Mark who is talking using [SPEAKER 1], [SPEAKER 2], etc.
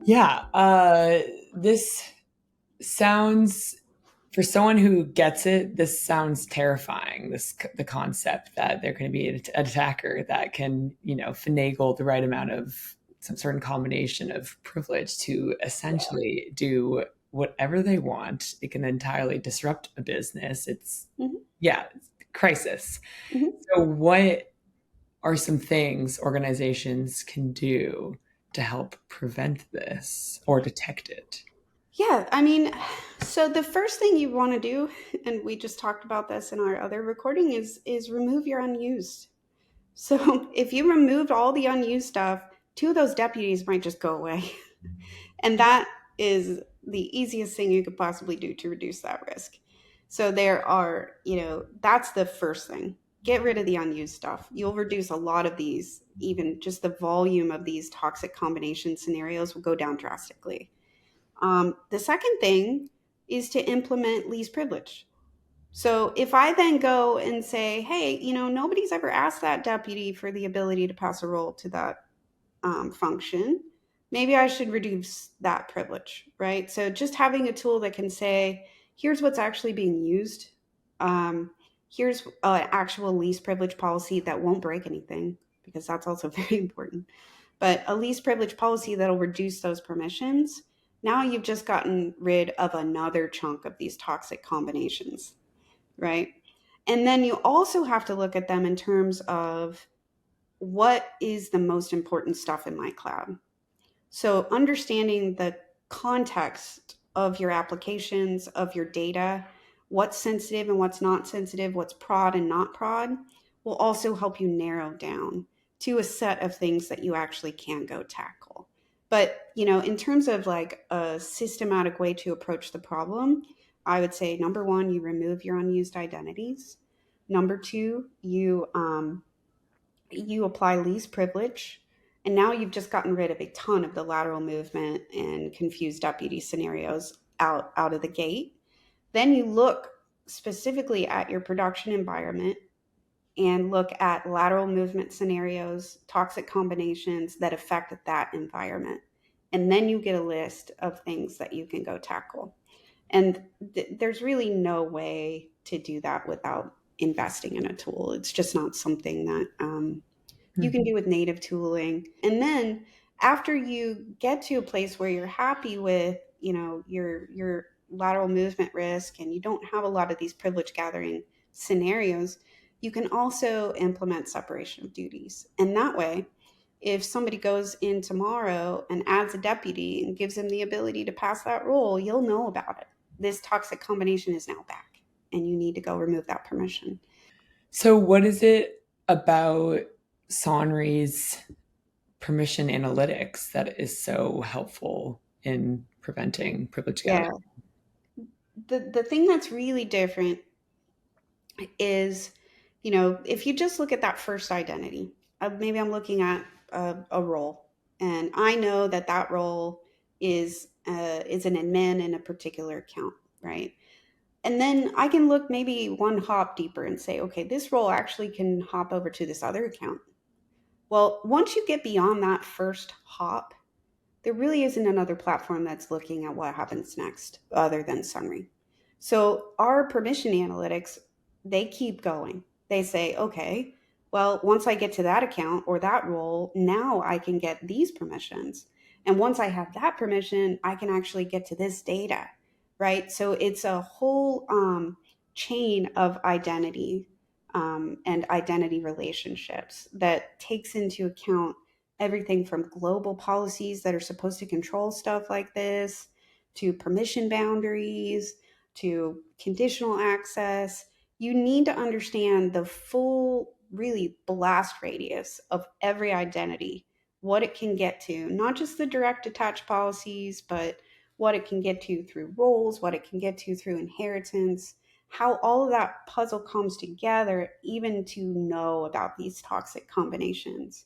[SPEAKER 1] Yeah, this sounds, for someone who gets it, this sounds terrifying. The concept that there can be an attacker that can, finagle the right amount of some certain combination of privilege to essentially do whatever they want. It can entirely disrupt a business. It's
[SPEAKER 2] Mhm,
[SPEAKER 1] yeah, crisis.
[SPEAKER 2] mhm.
[SPEAKER 1] So what are some things organizations can do to help prevent this or detect it?
[SPEAKER 2] Yeah, I mean, so the first thing you want to do, and we just talked about this in our other recording, is remove your unused. So if you removed all the unused stuff, two of those deputies might just go away. And that is the easiest thing you could possibly do to reduce that risk. So there are, that's the first thing. Get rid of the unused stuff. You'll reduce a lot of these, even just the volume of these toxic combination scenarios will go down drastically. The second thing is to implement least privilege. So if I then go and say, hey, nobody's ever asked that deputy for the ability to pass a role to that function, maybe I should reduce that privilege, right? So just having a tool that can say, here's what's actually being used. Here's an actual least privilege policy that won't break anything, because that's also very important. But a least privilege policy that'll reduce those permissions. Now you've just gotten rid of another chunk of these toxic combinations, right? And then you also have to look at them in terms of what is the most important stuff in my cloud. So understanding the context of your applications, of your data, what's sensitive and what's not sensitive, what's prod and not prod, will also help you narrow down to a set of things that you actually can go tackle. But, in terms of like a systematic way to approach the problem, I would say number one, you remove your unused identities. Number two, you apply least privilege, and now you've just gotten rid of a ton of the lateral movement and confused deputy scenarios out of the gate. Then you look specifically at your production environment and look at lateral movement scenarios, toxic combinations that affect that environment. And then you get a list of things that you can go tackle. And there's really no way to do that without investing in a tool. It's just not something that you can do with native tooling. And then after you get to a place where you're happy with, your lateral movement risk and you don't have a lot of these privilege gathering scenarios, you can also implement separation of duties. And that way, if somebody goes in tomorrow and adds a deputy and gives them the ability to pass that role, you'll know about it. This toxic combination is now back, and you need to go remove that permission.
[SPEAKER 1] So, what is it about Sonri's permission analytics that is so helpful in preventing privilege
[SPEAKER 2] Yeah.
[SPEAKER 1] gathering?
[SPEAKER 2] The thing that's really different is, if you just look at that first identity, maybe I'm looking at a role, and I know that that role is an admin in a particular account, right? And then I can look maybe one hop deeper and say, okay, this role actually can hop over to this other account. Well, once you get beyond that first hop, there really isn't another platform that's looking at what happens next other than Sunray. So our permission analytics, they keep going. They say, okay, well, once I get to that account or that role, now I can get these permissions. And once I have that permission, I can actually get to this data, right? So it's a whole chain of identity and identity relationships that takes into account everything from global policies that are supposed to control stuff like this, to permission boundaries, to conditional access. You need to understand the full, really blast radius of every identity, what it can get to, not just the direct attached policies, but what it can get to through roles, what it can get to through inheritance, how all of that puzzle comes together, even to know about these toxic combinations.